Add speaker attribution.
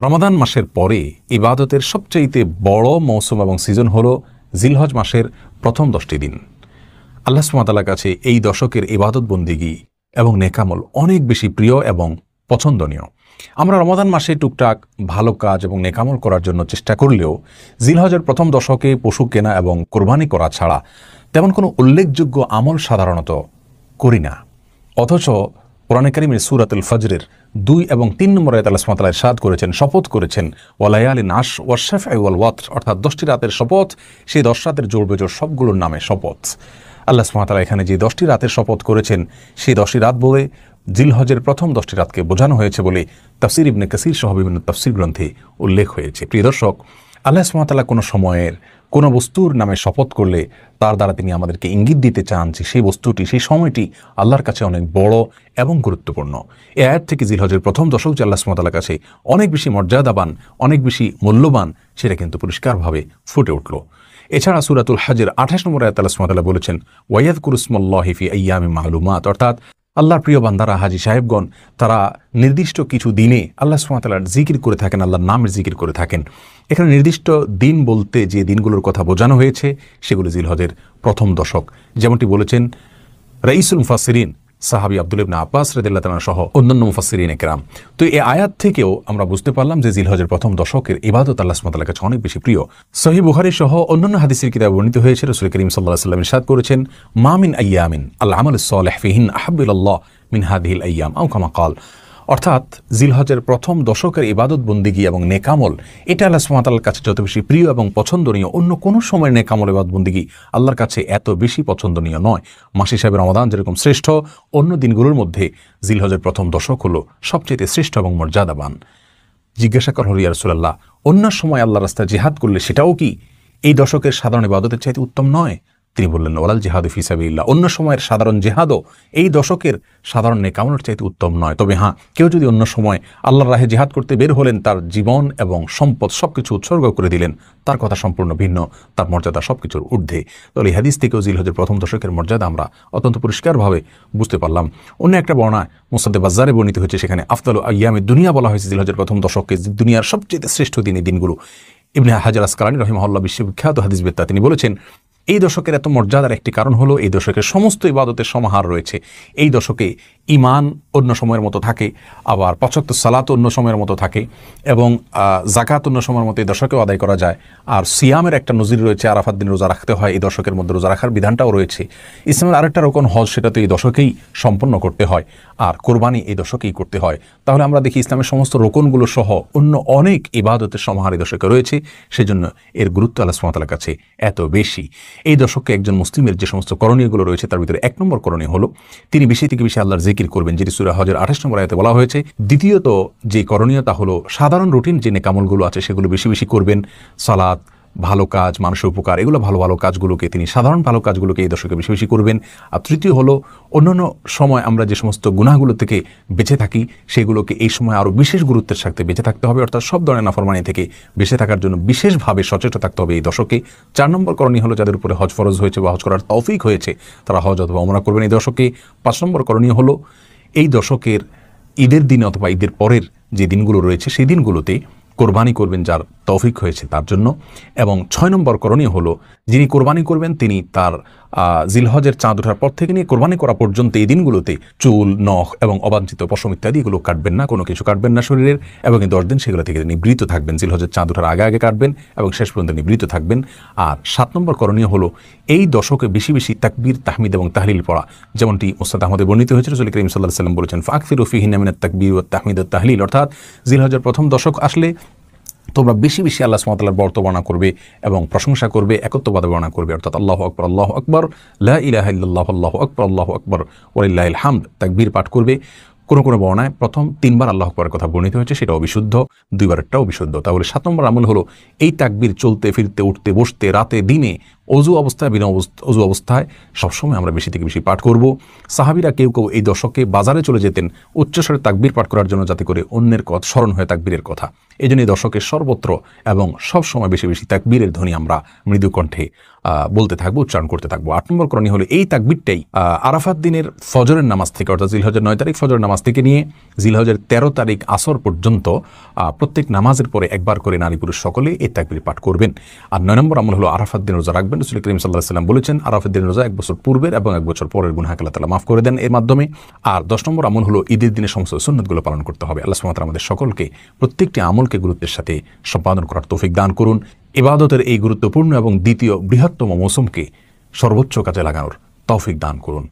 Speaker 1: রমাদান মাসের পরে ইবাদতের সবচাইতে বড় মৌসুম এবং সিজন হলো জিলহজ মাসের প্রথম 10টি দিন। আল্লাহ সুবহানাহু ওয়া তাআলার কাছে এই দশকের ইবাদত বন্দিগি এবং নেকামল অনেক বেশি প্রিয় এবং পছন্দনীয়। আমরা রমাদান মাসে টুকটাক ভালো কাজ এবং নেকামল করার জন্য চেষ্টা করলেও জিলহজের প্রথম দশকে পশু কেনা এবং কোরবানি করা ছাড়া তেমন কোনো উল্লেখযোগ্য আমল সাধারণত করি না। অথচ কোরআনে কারীমের সূরাতুল ফজরের 2 এবং 3 নম্বর আয়াতে আল্লাহ সুবহানাহু ওয়া তাআলা ইরশাদ করেছেন, শপথ করেছেন ওয়ালায়ালিন আশ ওয়াশ-শাফঈ ওয়াল ওয়াতর, অর্থাৎ 10টি রাতের শপথ, সেই 10 রাতের জোড় বেজোড় সবগুলোর নামে শপথ। আল্লাহ সুবহানাহু ওয়া তাআলা এখানে যে 10টি রাতের শপথ করেছেন সেই 10টি রাত বলে জিলহজের প্রথম 10টি রাতকে বোঝানো হয়েছে বলে তাফসীর ইবনে কাসীর সহ বিভিন্ন তাফসীর গ্রন্থে উল্লেখ হয়েছে। প্রিয় দর্শক, আল্লাহ সুবহানাহু ওয়া তাআলা কোনো সময়ের কোনো বস্তুর নামে শপথ করলে তার দ্বারা তিনি আমাদেরকে ইঙ্গিত দিতে চান যে সেই বস্তুটি, সেই সময়টি আল্লাহর কাছে অনেক বড় এবং গুরুত্বপূর্ণ। এই আয়াত থেকে জিলহজের প্রথম দশক যে আল্লাহ সুবহানাহু ওয়া তাআলার কাছে অনেক বেশি মর্যাদাবান, অনেক বেশি মূল্যবান, সেটা কিন্তু পরিষ্কারভাবে ফুটে উঠল। এছাড়া সূরাতুল হজের 28 নম্বর আয়াতে আল্লাহ সুবহানাহু ওয়া তাআলা বলেছেন ওয়ায়াযকুরু ইসমাল্লাহি ফি আইয়ামিন মা'লুমাত, অর্থাৎ আল্লাহর প্রিয় বান্দারা, হাজী সাহেবগণ, তারা নির্দিষ্ট কিছু দিনে আল্লাহ সুবহানাহু ওয়া তাআলার জিকির করে থাকেন, আল্লাহর নামের জিকির করে থাকেন। এখানে নির্দিষ্ট দিন বলতে যে দিনগুলোর কথা বোঝানো হয়েছে সেগুলো জিলহজের প্রথম দশক, যেমনটি বলেছেন রাইসুল মুফাসসিরিন সাহাবী আব্দুল্লাহ ইবনে আব্বাস রাদিয়াল্লাহু তাআলা সহ অন্যান্য মুফাসসিরিনে কেরাম। তো এই আয়াত থেকেও আমরা বুঝতে পারলাম যে জিলহজের প্রথম দশকের ইবাদত আল্লাহ সুবহানাহু ওয়া তাআলার কাছে অনেক বেশি প্রিয়। সহিহ বুখারী সহ অন্যান্য হাদিসের কিতাবে বর্ণিত হয়েছে, রাসূল করিম সাল্লাল্লাহু আলাইহি ওয়াসাল্লাম ইরশাদ করেছেন, মা মিন আইয়ামিন আল আমালুস সালিহ ফিহিন আহাব্বু ইলাল্লাহ মিন হাযিহিল আইয়াম আও কামা ক্বাল, অর্থাৎ জিলহজের প্রথম দশকের ইবাদত বন্দিগি এবং নেকামল এটা আল্লাহ সুবহানাহু ওয়া তাআলার কাছে যত বেশি প্রিয় এবং পছন্দনীয়, অন্য কোনো সময়ের নেকামল ইবাদত বন্দিগি আল্লাহর কাছে এত বেশি পছন্দনীয় নয়। মাস হিসাবে রমাদান যেরকম শ্রেষ্ঠ, অন্য দিনগুলোর মধ্যে জিলহজের প্রথম দশক হলো সবচেয়ে শ্রেষ্ঠ এবং মর্যাদাবান। জিজ্ঞাসা করা হলো, ইয়া রাসূলুল্লাহ, অন্য সময় আল্লাহর রাস্তায় জিহাদ করলে সেটাও কি এই দশকের সাধারণ ইবাদতের চাইতে উত্তম নয়? তিনি বললেন, ওয়ালাল জিহাদু ফি সাবিলিল্লাহ, অন্য সময়ের সাধারণ জিহাদও এই দশকের সাধারণ নেকামলের চাইতে উত্তম নয়। তবে হ্যাঁ, কেউ যদি অন্য সময় আল্লাহর রাহে জিহাদ করতে বের হলেন, তার জীবন এবং সম্পদ সবকিছু উৎসর্গ করে দিলেন, তার কথা সম্পূর্ণ ভিন্ন, তার মর্যাদা সবকিছুর ঊর্ধ্বে। তাহলে এই হাদিস থেকেও জিলহজের প্রথম দশকের মর্যাদা আমরা অত্যন্ত পরিষ্কারভাবে বুঝতে পারলাম। অন্য একটা বর্ণনায় মুসনাদে বাজ্জারে বর্ণিত হয়েছে, সেখানে আফদালু আইয়ামে দুনিয়া বলা হয়েছে জিলহজের প্রথম দশককে, দুনিয়ার সবচেয়ে শ্রেষ্ঠ দিন এই দিনগুলো। ইবনে হাজার আসকালানী রাহিমাহুল্লাহ বিশ্ববিখ্যাত হাদিসবেত্তা, তিনি বলেছেন, এই দশকের এত মর্যাদার একটি কারণ হলো এই দশকের সমস্ত ইবাদতের সমাহার রয়েছে। এই দশকে ঈমান অন্য সময়ের মতো থাকে, আবার 5 ওয়াক্ত সালাত অন্য সময়ের মতো থাকে, এবং যাকাত অন্য সময়ের মতো এই দশকেও আদায় করা যায়। আর সিয়ামের একটা নজির রয়েছে, আরাফাত দিন রোজা রাখতে হয়, এই দশকের মধ্যে রোজা রাখার বিধানটাও রয়েছে। ইসলামের আরেকটা রকম হজ, সেটা তো এই দশকেই সম্পন্ন করতে হয়, আর কোরবানি এই দশকেই করতে হয়। তাহলে আমরা দেখি ইসলামের সমস্ত রোকনগুলো সহ অন্য অনেক ইবাদতের সমাহার এই দশকে রয়েছে, সেজন্য এর গুরুত্ব আল্লাহ সুবহানাহু ওয়া তাআলার কাছে এত বেশি। এই দশকে একজন মুসলিমের যে সমস্ত করণীয়গুলো রয়েছে তার ভিতরে 1 নম্বর করণীয় হলো তিনি বেশি থেকে বেশি আল্লাহর জিকির করবেন, যেটি সূরা হজের 28 নম্বর আয়াতে বলা হয়েছে। দ্বিতীয়ত যে করণীয় তা হলো সাধারণ রুটিন যে নেকামলগুলো আছে সেগুলো বেশি বেশি করবেন, সালাত, ভালো কাজ, মানুষের উপকার, এগুলো ভালো ভালো কাজগুলোকে তিনি, সাধারণ ভালো কাজগুলোকে এই দশকে বেশি বেশি করবেন। আর তৃতীয় হলো অন্যান্য সময় আমরা যে সমস্ত গুনাহগুলো থেকে বেঁচে থাকি সেগুলোকে এই সময় আরও বিশেষ গুরুত্বের সাথে বেঁচে থাকতে হবে, অর্থাৎ সব ধরনের নাফরমানি থেকে বেঁচে থাকার জন্য বিশেষভাবে সচেতন থাকতে হবে এই দশকে। 4 নম্বর করণীয় হলো যাদের উপরে হজ ফরজ হয়েছে বা হজ করার তৌফিক হয়েছে তারা হজ অথবা উমরা করবেন এই দশকে। 5 নম্বর করণীয় হলো এই দশকের ঈদের দিন অথবা ঈদের পরের যে দিনগুলো রয়েছে সেই দিনগুলোতে কোরবানি করবেন যার তৌফিক হয়েছে তার জন্য। এবং 6 নম্বর করণীয় হলো যিনি কোরবানি করবেন তিনি তার জিলহজের চাঁদ ওঠার পর থেকে নিয়ে কোরবানি করা পর্যন্ত এই দিনগুলোতে চুল, নখ এবং অবাঞ্ছিত পশম ইত্যাদি এগুলো কাটবেন না, কোনো কিছু কাটবেন না শরীরের, এবং এই 10 দিন সেগুলো থেকে নিবৃত্ত থাকবেন। জিলহজের চাঁদ ওঠার আগে আগে কাটবেন এবং শেষ পর্যন্ত নিবৃত্ত থাকবেন। আর 7 নম্বর করণীয় হলো এই দশকে বেশি বেশি তাকবীর, তাহমিদ এবং তাহলিল পড়া, যেমনটি মুসনাদ আহমদে বর্ণিত হয়েছে। রাসূল করিম সাল্লাল্লাহু আলাইহি ওয়াসাল্লাম বলেছেন, ফাকসিরু ফীহিন্না মিনাত তাকবীর ওয়াত তাহমিদ ওয়াত তাহলিল, অর্থাৎ জিলহজের প্রথম দশক আসলে তোমরা বেশি বেশি আল্লাহ সুবহানাহু ওয়া তাআলার বর্ণনা করবে এবং প্রশংসা করবে, একত্ববাদে বর্ণনা করবে, অর্থাৎ আল্লাহু আকবার, আল্লাহু আকবার, লা ইলাহা ইল্লাল্লাহ, আল্লাহু আকবার, আল্লাহু আকবার, ওয়ালিল্লাহিল হামদ, তাকবীর পাঠ করবে। কোনো কোনো বর্ণায় প্রথম 3 বার আল্লাহু আকবারের কথা বর্ণিত হয়েছে, সেটা অবিশুদ্ধ, 2 বারেরটাও বিশুদ্ধ। তাহলে 7 নম্বর আমল হলো এই তাকবীর চলতে ফিরতে, উঠতে বসতে, রাতে দিনে, অজু অবস্থায়, বিনা অজু অবস্থায় সবসময় আমরা বেশি থেকে বেশি পাঠ করব। সাহাবীরা কেউ কেউ এই দশকে বাজারে চলে যেতেন উচ্চস্বরে তাকবীর পাঠ করার জন্য, যাতে করে অন্যের কথা স্মরণ হয় তাকবীরের কথা। এই জন্য এই দশকের সর্বত্র এবং সবসময় বেশি বেশি তাকবীরের ধ্বনি আমরা মৃদু কণ্ঠে বলতে থাকবো, উচ্চারণ করতে থাকবো। 8 নম্বর করণীয় হলো এই তাকবীরটাই আরাফাত দিনের ফজরের নামাজ থেকে, অর্থাৎ জিলহজের 9 তারিখ ফজরের নামাজ নামাজ থেকে নিয়ে জিলহজের 13 তারিখ আসর পর্যন্ত প্রত্যেক নামাজের পরে একবার করে নারী পুরুষ সকলে এই তাকবীর পাঠ করবেন। আর 9 নম্বর আমল হলো আরাফাত দিন রোজা রাখবেন। রাসূল করিম সাল্লাল্লাহু আলাইহি ওয়াসাল্লাম বলেছেন, আরাফাত দিন রোজা 1 বছর পূর্বের এবং 1 বছর পরের গুনাহ আল্লাহ তাআলা মাফ করে দেন এর মাধ্যমে। আর 10 নম্বর আমল হলো ঈদের দিনে সমস্ত সুন্নতগুলো পালন করতে হবে। আল্লাহ সুবহানাহু ওয়া তাআলা আমাদের সকলকে প্রত্যেকটি আমলকে গুরুত্বের সাথে সম্পাদন করার তৌফিক দান করুন। ইবাদতের এই গুরুত্বপূর্ণ এবং দ্বিতীয় বৃহত্তম মৌসুমকে সর্বোচ্চ কাজে লাগানোর তৌফিক দান করুন।